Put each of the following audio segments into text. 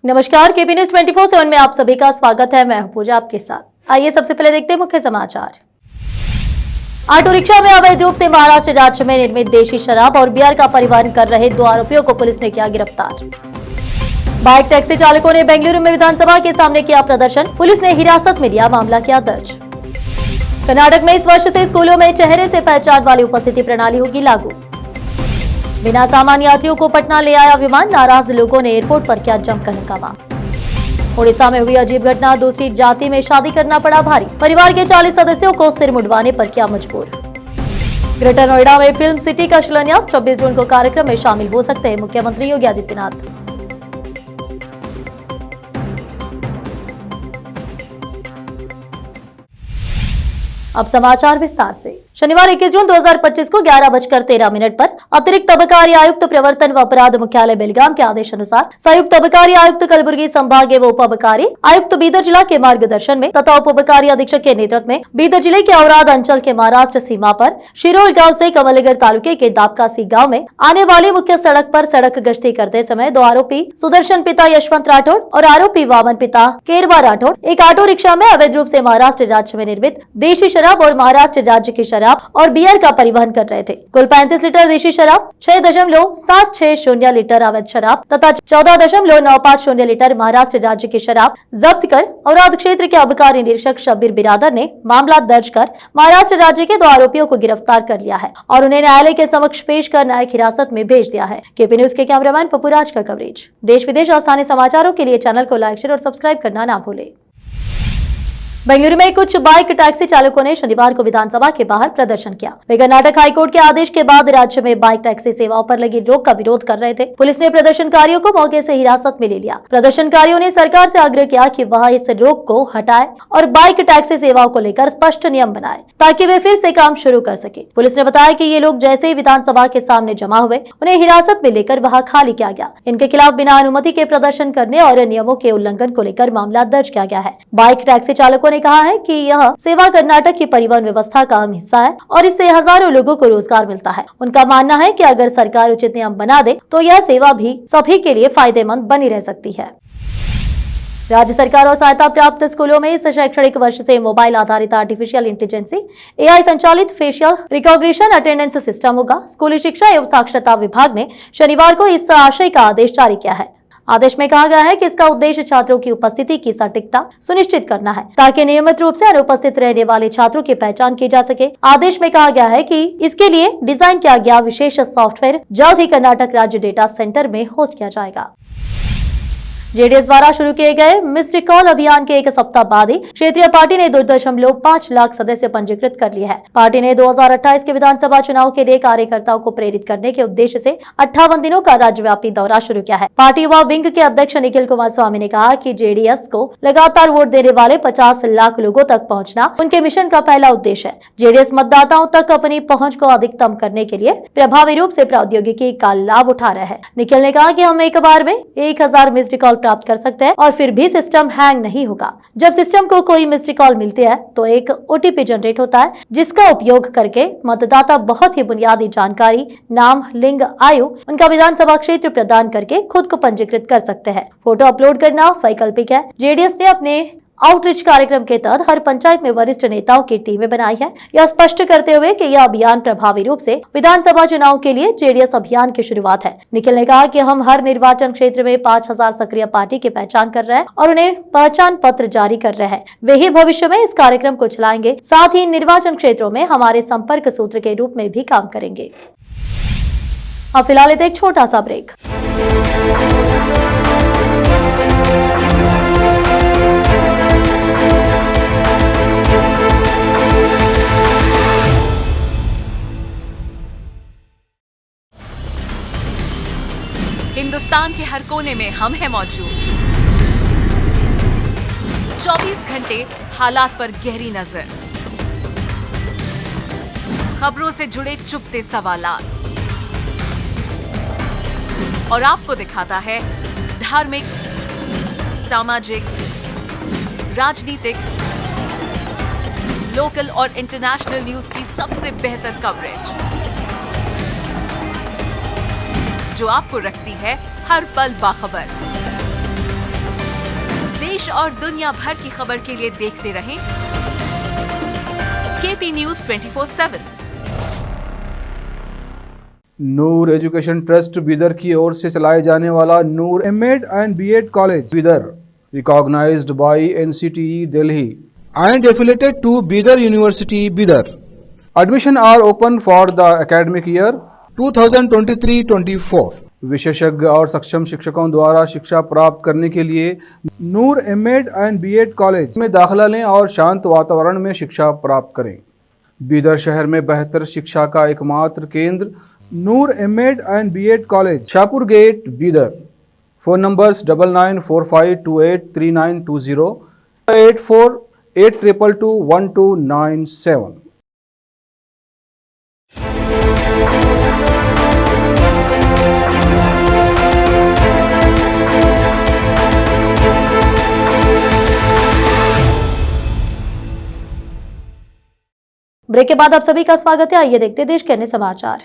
नमस्कार, KP news 24/7 में आप सभी का स्वागत है। मैं हूं पूजा आपके साथ। आइए सबसे पहले देखते हैं मुख्य समाचार। ऑटो रिक्शा में अवैध रूप से महाराष्ट्र राज्य में निर्मित देशी शराब और बियर का परिवहन कर रहे 2 आरोपियों को पुलिस ने किया गिरफ्तार। बाइक टैक्सी चालकों ने बेंगलुरु में विधानसभा के सामने किया प्रदर्शन, पुलिस ने हिरासत में लिया, मामला किया दर्ज। कर्नाटक में इस वर्ष से स्कूलों में चेहरे से पहचान वाली उपस्थिति प्रणाली होगी लागू। बिना सामान्य यात्रियों को पटना ले आया विमान, नाराज लोगों ने एयरपोर्ट पर किया जमकर हंगामा। ओडिशा में हुई अजीब घटना, दूसरी जाति में शादी करना पड़ा भारी, परिवार के 40 सदस्यों को सिर मुंडवाने पर किया मजबूर। ग्रेटर नोएडा में फिल्म सिटी का शिलान्यास, 26 जून को कार्यक्रम में शामिल हो सकते हैं मुख्यमंत्री योगी आदित्यनाथ। अब समाचार विस्तार से। शनिवार 21 जून 2025 को 11:13 पर अतिरिक्त अबकारी आयुक्त प्रवर्तन व अपराध मुख्यालय बेलगाम के आदेश अनुसार संयुक्त अबकारी आयुक्त कलबुर्गी संभागीय व उप अबकारी आयुक्त बीदर जिला के मार्गदर्शन में तथा उप अबकारी अधीक्षक के नेतृत्व में बीदर जिले के औराद अंचल के महाराष्ट्र सीमा पर शिरोल गांव से कमलनगर तालुके के दापकासी गांव में आने वाली मुख्य सड़क पर सड़क गश्ती करते समय 2 आरोपी सुदर्शन पिता यशवंत राठौड़ और आरोपी वामन पिता केरवा राठौड़ एक ऑटो रिक्शा में अवैध रूप से महाराष्ट्र राज्य में निर्मित देशी शराब और महाराष्ट्र राज्य की शराब और बियर का परिवहन कर रहे थे। कुल 35 लीटर देशी शराब, 6.760 लीटर अवैध शराब तथा 14.950 लीटर महाराष्ट्र राज्य की शराब जब्त कर औराद क्षेत्र के अबकारी निरीक्षक शब्बीर बिरादर ने मामला दर्ज कर महाराष्ट्र राज्य के 2 आरोपियों को गिरफ्तार कर लिया है और उन्हें न्यायालय के समक्ष पेश कर न्यायिक हिरासत में भेज दिया है। केपी न्यूज के कैमरामैन पप्पूराज का कवरेज। देश विदेश और स्थानीय समाचारों के लिए चैनल को लाइक, शेयर और सब्सक्राइब करना ना भूलें। बेंगलुरु में कुछ बाइक टैक्सी चालकों ने शनिवार को विधानसभा के बाहर प्रदर्शन किया। वे कर्नाटक हाईकोर्ट के आदेश के बाद राज्य में बाइक टैक्सी सेवाओं पर लगी रोक का विरोध कर रहे थे। पुलिस ने प्रदर्शनकारियों को मौके से हिरासत में ले लिया। प्रदर्शनकारियों ने सरकार से आग्रह किया कि वह इस रोक को हटाए और बाइक टैक्सी सेवाओं को लेकर स्पष्ट नियम बनाए ताकि वे फिर से काम शुरू कर सके। पुलिस ने बताया कि ये लोग जैसे ही विधानसभा के सामने जमा हुए, उन्हें हिरासत में लेकर वहां खाली किया गया। इनके खिलाफ बिना अनुमति के प्रदर्शन करने और नियमों के उल्लंघन को लेकर मामला दर्ज किया गया है। बाइक टैक्सी चालकों ने कहा है कि यह सेवा कर्नाटक की परिवहन व्यवस्था का अहम हिस्सा है और इससे हजारों लोगों को रोजगार मिलता है। उनका मानना है कि अगर सरकार उचित नियम बना दे तो यह सेवा भी सभी के लिए फायदेमंद बनी रह सकती है। राज्य सरकार और सहायता प्राप्त स्कूलों में इस शैक्षणिक वर्ष से मोबाइल आधारित आर्टिफिशियल इंटेलिजेंस AI संचालित फेशियल रिकॉग्निशन अटेंडेंस सिस्टम होगा। स्कूली शिक्षा एवं साक्षरता विभाग ने शनिवार को इस आशय का आदेश जारी किया है। आदेश में कहा गया है कि इसका उद्देश्य छात्रों की उपस्थिति की सटीकता सुनिश्चित करना है ताकि नियमित रूप से अनुपस्थित रहने वाले छात्रों की पहचान की जा सके। आदेश में कहा गया है कि इसके लिए डिजाइन किया गया विशेष सॉफ्टवेयर जल्द ही कर्नाटक राज्य डेटा सेंटर में होस्ट किया जाएगा। जेडीएस द्वारा शुरू किए गए मिस्ड कॉल अभियान के 1 सप्ताह बाद ही क्षेत्रीय पार्टी ने 2.5 लाख सदस्य पंजीकृत कर लिए हैं। पार्टी ने 2028 के विधानसभा चुनाव के लिए कार्यकर्ताओं को प्रेरित करने के उद्देश्य से 58 दिनों का राज्यव्यापी दौरा शुरू किया है। पार्टी युवा विंग के अध्यक्ष निखिल कुमार स्वामी ने कहा कि जेडीएस को लगातार वोट देने वाले 50 लाख लोगों तक पहुँचना उनके मिशन का पहला उद्देश्य है। जेडीएस मतदाताओं तक अपनी पहुँच को अधिकतम करने के लिए प्रभावी रूप से प्रौद्योगिकी का लाभ उठा रहे हैं। निखिल ने कहा कि हम एक बार में 1000 मिस्ड कॉल प्राप्त कर सकते हैं और फिर भी सिस्टम हैंग नहीं होगा। जब सिस्टम को कोई मिस्ड कॉल मिलती है तो एक OTP जनरेट होता है जिसका उपयोग करके मतदाता बहुत ही बुनियादी जानकारी, नाम, लिंग, आयु, उनका विधानसभा क्षेत्र प्रदान करके खुद को पंजीकृत कर सकते हैं। फोटो अपलोड करना वैकल्पिक है। जेडीएस ने अपने आउटरीच कार्यक्रम के तहत हर पंचायत में वरिष्ठ नेताओं की टीमें बनाई है, यह स्पष्ट करते हुए कि यह अभियान प्रभावी रूप से विधानसभा चुनाव के लिए जेडीएस अभियान की शुरुआत है। निखिल ने कहा कि हम हर निर्वाचन क्षेत्र में 5000 सक्रिय पार्टी की पहचान कर रहे हैं और उन्हें पहचान पत्र जारी कर रहे हैं। वे ही भविष्य में इस कार्यक्रम को चलाएंगे, साथ ही निर्वाचन क्षेत्रों में हमारे संपर्क सूत्र के रूप में भी काम करेंगे। अब फिलहाल एक छोटा सा ब्रेक। हिंदुस्तान के हर कोने में हम हैं मौजूद। 24 घंटे हालात पर गहरी नजर, खबरों से जुड़े चुपते सवालात और आपको दिखाता है धार्मिक, सामाजिक, राजनीतिक, लोकल और इंटरनेशनल न्यूज की सबसे बेहतर कवरेज जो आपको रखती है हर पल बाखबर। देश और दुनिया भर की खबर के लिए देखते रहें KP news 24/7। Noor education trust Bidar की ओर से चलाए जाने वाला Noor MEd and BEd college Bidar, recognized by NCTE Delhi and affiliated to Bidar University, Bidar. Admission are open for the academic year 2023-24. विशेषज्ञ और सक्षम शिक्षकों द्वारा शिक्षा प्राप्त करने के लिए नूर एमएड एंड बीएड कॉलेज में दाखिला लें और शांत वातावरण में शिक्षा प्राप्त करें। बीदर शहर में बेहतर शिक्षा का एकमात्र केंद्र Noor MEd and BEd college, Shahpur gate, Bidar. Phone numbers 9945283920, 8482221297। Break के बाद आप सभी का स्वागत है। आइए देखते हैं देश के अन्य समाचार।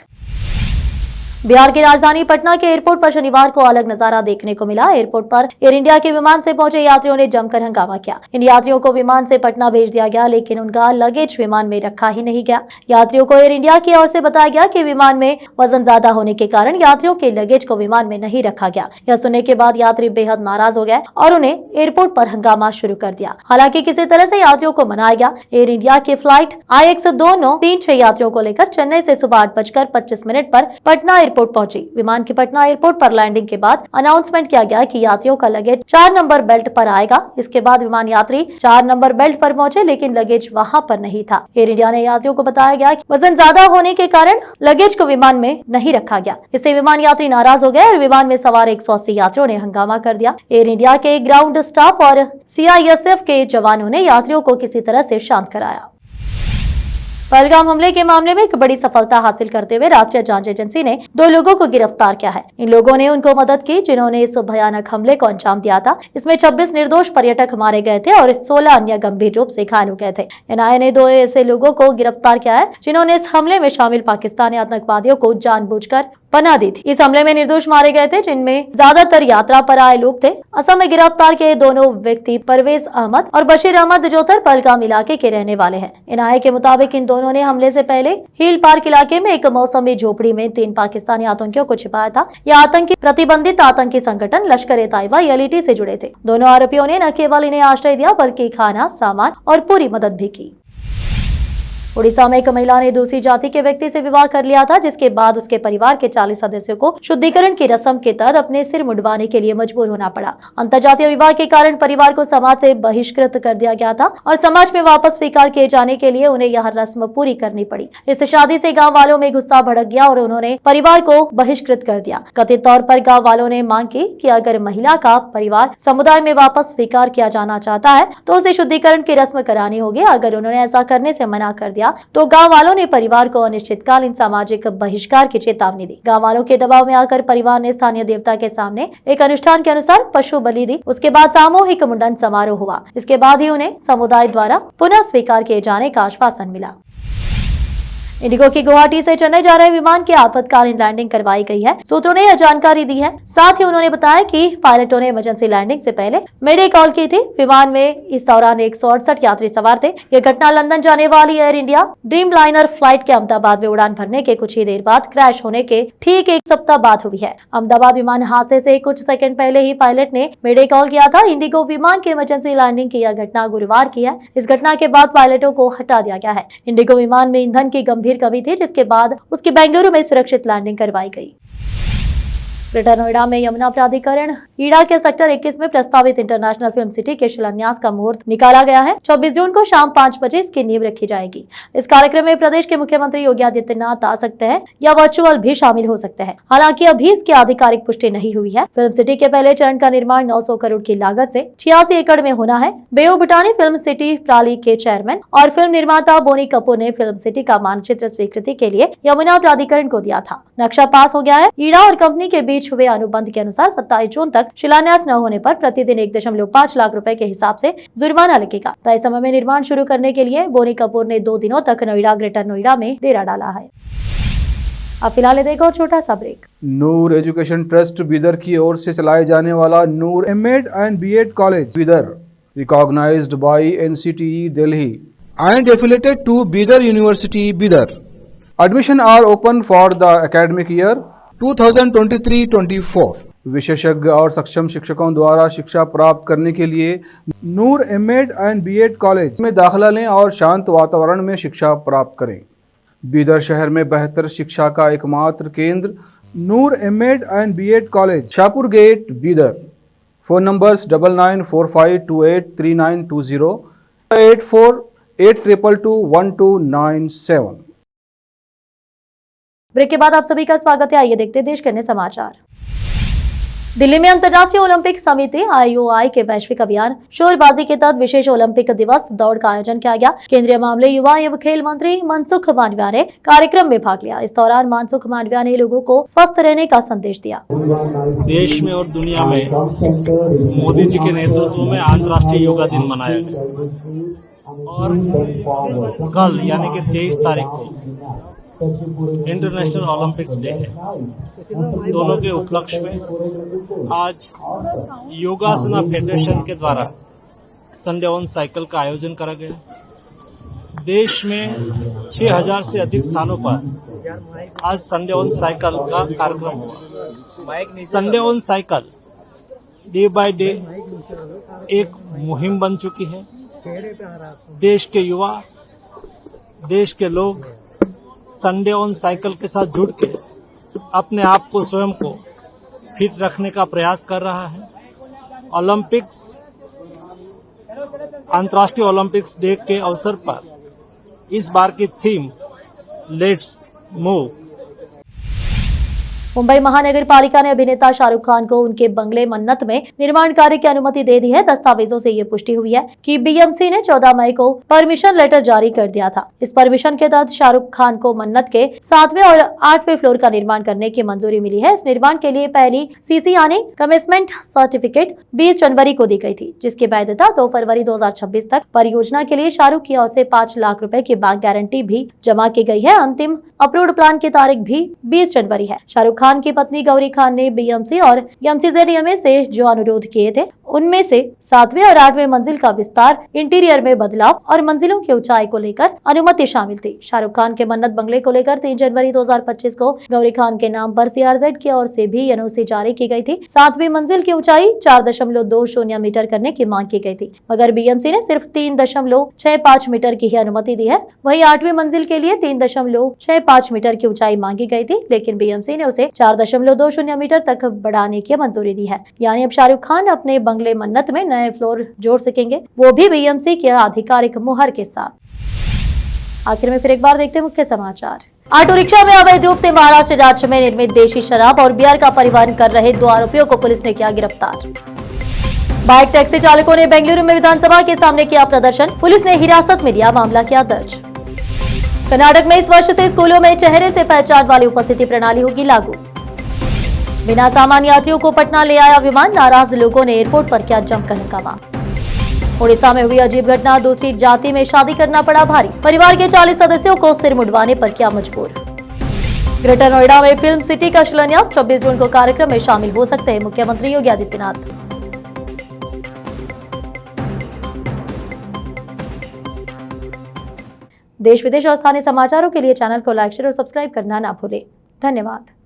बिहार की राजधानी पटना के एयरपोर्ट पर शनिवार को अलग नजारा देखने को मिला। एयरपोर्ट पर एयर इंडिया के विमान से पहुंचे यात्रियों ने जमकर हंगामा किया। इन यात्रियों को विमान से पटना भेज दिया गया, लेकिन उनका लगेज विमान में रखा ही नहीं गया। यात्रियों को एयर इंडिया की ओर से बताया गया कि विमान में वजन ज्यादा होने के कारण यात्रियों के लगेज को विमान में नहीं रखा गया। यह सुनने के बाद यात्री बेहद नाराज हो गए और उन्हें एयरपोर्ट पर हंगामा शुरू कर दिया। हालांकि किसी तरह से यात्रियों को मनाया गया। एयर इंडिया की फ्लाइट IX2936 यात्रियों को लेकर चेन्नई से सुबह 8:25 पर पटना एयरपोर्ट पहुंची। विमान की पटना एयरपोर्ट पर लैंडिंग के बाद अनाउंसमेंट किया गया कि यात्रियों का लगेज 4 नंबर बेल्ट पर आएगा। इसके बाद विमान यात्री 4 नंबर बेल्ट पर पहुंचे, लेकिन लगेज वहां पर नहीं था। एयर इंडिया ने यात्रियों को बताया गया कि वजन ज्यादा होने के कारण लगेज को विमान में नहीं रखा गया। इससे विमान यात्री नाराज हो गए और विमान में सवार 180 यात्रियों ने हंगामा कर दिया। एयर इंडिया के ग्राउंड स्टाफ और CISF के जवानों ने यात्रियों को किसी तरह से शांत कराया। पहलगाम हमले के मामले में एक बड़ी सफलता हासिल करते हुए राष्ट्रीय जांच एजेंसी ने 2 लोगों को गिरफ्तार किया है। इन लोगों ने उनको मदद की जिन्होंने इस भयानक हमले को अंजाम दिया था। इसमें 26 निर्दोष पर्यटक मारे गए थे और 16 अन्य गंभीर रूप से घायल हो गए थे। NIA ने 2 ऐसे लोगों को गिरफ्तार किया है जिन्होंने इस हमले में शामिल पाकिस्तानी आतंकवादियों को जानबूझकर पनाह दी थी। इस हमले में निर्दोष मारे गए थे, जिनमें ज्यादातर यात्रा पर आए लोग थे। असम में गिरफ्तार किए दोनों व्यक्ति परवेज अहमद और बशीर अहमद जोतर पहलगाम इलाके के रहने वाले हैं। NIA के मुताबिक इन दोनों ने हमले से पहले हिल पार्क इलाके में एक मौसमी झोपड़ी में 3 पाकिस्तानी आतंकियों को छिपाया था। यह आतंकी प्रतिबंधित आतंकी संगठन लश्कर-ए-तैयबा LLT से जुड़े थे। दोनों आरोपियों ने न केवल इन्हें आश्रय दिया बल्कि खाना, सामान और पूरी मदद भी की। उड़ीसा में एक महिला ने दूसरी जाति के व्यक्ति से विवाह कर लिया था, जिसके बाद उसके परिवार के 40 सदस्यों को शुद्धिकरण की रस्म के तहत अपने सिर मुंडवाने के लिए मजबूर होना पड़ा। अंतरजातीय विवाह के कारण परिवार को समाज से बहिष्कृत कर दिया गया था और समाज में वापस स्वीकार किए जाने के लिए उन्हें यह रस्म पूरी करनी पड़ी। इस शादी से गाँव वालों में गुस्सा भड़क गया और उन्होंने परिवार को बहिष्कृत कर दिया। कथित तौर पर गाँव वालों ने मांग की कि अगर महिला का परिवार समुदाय में वापस स्वीकार किया जाना चाहता है तो उसे शुद्धिकरण की रस्म करानी होगी। अगर उन्होंने ऐसा करने से मना कर दिया तो गांव वालों ने परिवार को अनिश्चितकालीन सामाजिक बहिष्कार की चेतावनी दी। गांव वालों के दबाव में आकर परिवार ने स्थानीय देवता के सामने एक अनुष्ठान के अनुसार पशु बलि दी। उसके बाद सामूहिक मुंडन समारोह हुआ। इसके बाद ही उन्हें समुदाय द्वारा पुनः स्वीकार किए जाने का आश्वासन मिला। इंडिगो की गुवाहाटी से चेन्नई जा रहे विमान की आपातकालीन लैंडिंग करवाई गई है। सूत्रों ने यह जानकारी दी है। साथ ही उन्होंने बताया कि पायलटों ने इमरजेंसी लैंडिंग से पहले मेडे कॉल की थी। विमान में इस दौरान 168 यात्री सवार थे। यह घटना लंदन जाने वाली air India dream liner flight के अहमदाबाद में उड़ान भरने के कुछ ही देर बाद क्रैश होने के ठीक 1 सप्ताह बाद हुई है। अहमदाबाद विमान हादसे से कुछ सेकंड पहले ही पायलट ने मेडे कॉल किया था। इंडिगो विमान की इमरजेंसी लैंडिंग की यह घटना गुरुवार की है। इस घटना के बाद पायलटों को हटा दिया गया है। इंडिगो विमान में ईंधन की गंभीर कमी थी, जिसके बाद उसकी बेंगलुरु में सुरक्षित लैंडिंग करवाई गई। ग्रेटर नोएडा में यमुना प्राधिकरण ईड़ा के सेक्टर 21 में प्रस्तावित इंटरनेशनल फिल्म सिटी के शिलान्यास का मुहूर्त निकाला गया है। 24 जून को शाम 5 बजे इसकी नींव रखी जाएगी। इस कार्यक्रम में प्रदेश के मुख्यमंत्री योगी आदित्यनाथ आ सकते हैं या वर्चुअल भी शामिल हो सकते हैं। हालांकि अभी इसकी आधिकारिक पुष्टि नहीं हुई है। फिल्म सिटी के पहले चरण का निर्माण 900 करोड़ की लागत से 86 एकड़ में होना है। बेऊ भुटानी फिल्म सिटी प्राली के चेयरमैन और फिल्म निर्माता बोनी कपूर ने फिल्म सिटी का मानचित्र स्वीकृति के लिए यमुना प्राधिकरण को दिया था। नक्शा पास हो गया है। ईड़ा और कंपनी के बीच हुए अनुबंध के अनुसार 27 जून तक शिलान्यास न होने पर प्रतिदिन 1.5 लाख रुपए के हिसाब से जुर्माना लगेगा। तय समय में निर्माण शुरू करने के लिए बोनी कपूर ने 2 दिनों तक नोएडा ग्रेटर नोएडा में डेरा डाला है। अब फिलहाल देखो और छोटा सा break. Noor education trust Bidar की ओर से चलाए जाने वाला Noor MEd and BEd college Bidar, recognized by NCTE Delhi and affiliated to Bidar University, Bidar. Admission are open for the academic year 2023-24. विशेषज्ञ और सक्षम शिक्षकों द्वारा शिक्षा प्राप्त करने के लिए नूर एमएड एंड बीएड कॉलेज में दाखिला लें और शांत वातावरण में शिक्षा प्राप्त करें। बीदर शहर में बेहतर शिक्षा का एकमात्र केंद्र Noor MEd and BEd college, Shahpur gate, Bidar. Phone numbers 9945283920, 8482221297। Break के बाद आप सभी का स्वागत है। आइए देखते हैं देश के अन्य समाचार। दिल्ली में अंतर्राष्ट्रीय ओलंपिक समिति IOI के वैश्विक अभियान शोरबाजी के तहत विशेष ओलंपिक दिवस दौड़ का आयोजन किया गया। केंद्रीय मामले, युवा एवं खेल मंत्री मनसुख मांडविया ने कार्यक्रम में भाग लिया। इस दौरान मनसुख मांडविया ने लोगों को स्वस्थ रहने का संदेश दिया। देश में और दुनिया में मोदी जी के नेतृत्व में अंतर्राष्ट्रीय योगा दिन मनाया गया और कल यानी कि 23 तारीख को इंटरनेशनल ओलंपिक्स डे है। दोनों के उपलक्ष्य में आज योगासना फेडरेशन के द्वारा संडे ऑन साइकिल का आयोजन करा गया। देश में 6000 से अधिक स्थानों पर आज संडे ऑन साइकिल का कार्यक्रम हुआ। Sunday on cycle day by day एक मुहिम बन चुकी है। देश के युवा, देश के लोग संडे ऑन साइकिल के साथ जुड़ के अपने आप को, स्वयं को फिट रखने का प्रयास कर रहा है। ओलंपिक्स, अंतर्राष्ट्रीय ओलंपिक्स डे के अवसर पर इस बार की थीम लेट्स मूव। मुंबई महानगर पालिका ने अभिनेता शाहरुख खान को उनके बंगले मन्नत में निर्माण कार्य की अनुमति दे दी है। दस्तावेजों से ये पुष्टि हुई है कि BMC ने 14 मई को परमिशन लेटर जारी कर दिया था। इस परमिशन के तहत शाहरुख खान को मन्नत के 7वें और 8वें फ्लोर का निर्माण करने की मंजूरी मिली है। इस निर्माण के लिए पहली CC यानी कमिटमेंट सर्टिफिकेट 20 जनवरी को दी गई थी, जिसकी वैधता 2 फरवरी 2026 तक। परियोजना के लिए शाहरुख की ओर से 5 लाख रुपए की बैंक गारंटी भी जमा की गई है। अंतिम अप्रूव्ड प्लान की तारीख भी 20 जनवरी है। शाहरुख खान की पत्नी गौरी खान ने BMC और MCZDMA से जो अनुरोध किए थे, उनमें से 7वें और 8वें मंजिल का विस्तार, इंटीरियर में बदलाव और मंजिलों की ऊंचाई को लेकर अनुमति शामिल थी। शाहरुख खान के मन्नत बंगले को लेकर 3 जनवरी 2025 को गौरी खान के नाम पर CRZ की ओर से भी NOC जारी की गई थी। 7वीं मंजिल की ऊंचाई 4.20 मीटर करने की मांग की गई थी, मगर BMC ने सिर्फ 3.65 मीटर की ही अनुमति दी है। वहीं 8वीं मंजिल के लिए 3.65 मीटर की ऊंचाई मांगी गई थी, लेकिन BMC ने उसे 4.20 मीटर तक बढ़ाने की मंजूरी दी है। यानी अब शाहरुख खान अपने बंगले मन्नत में नए फ्लोर जोड़ सकेंगे, वो भी BMC के आधिकारिक मुहर के साथ। आखिर में फिर एक बार देखते हैं मुख्य समाचार। ऑटो रिक्शा में अवैध रूप से महाराष्ट्र राज्य में निर्मित देशी शराब और बियर का परिवहन कर रहे 2 आरोपियों को पुलिस ने किया गिरफ्तार। बाइक टैक्सी चालकों ने बेंगलुरु में विधानसभा के सामने किया प्रदर्शन, पुलिस ने हिरासत में लिया, मामला किया दर्ज। कर्नाटक में इस वर्ष से स्कूलों में चेहरे से पहचान वाली उपस्थिति प्रणाली होगी लागू। बिना सामान यात्रियों को पटना ले आया विमान, नाराज लोगों ने एयरपोर्ट पर किया जमकर हंगामा। ओडिशा में हुई अजीब घटना, दूसरी जाति में शादी करना पड़ा भारी, परिवार के 40 सदस्यों को सिर मुंडवाने पर किया मजबूर। ग्रेटर नोएडा में फिल्म सिटी का शिलान्यास, 26 जून को कार्यक्रम में शामिल हो सकते हैं मुख्यमंत्री योगी आदित्यनाथ। देश विदेश और स्थानीय समाचारों के लिए चैनल को लाइक, शेयर और सब्सक्राइब करना ना भूलें। धन्यवाद।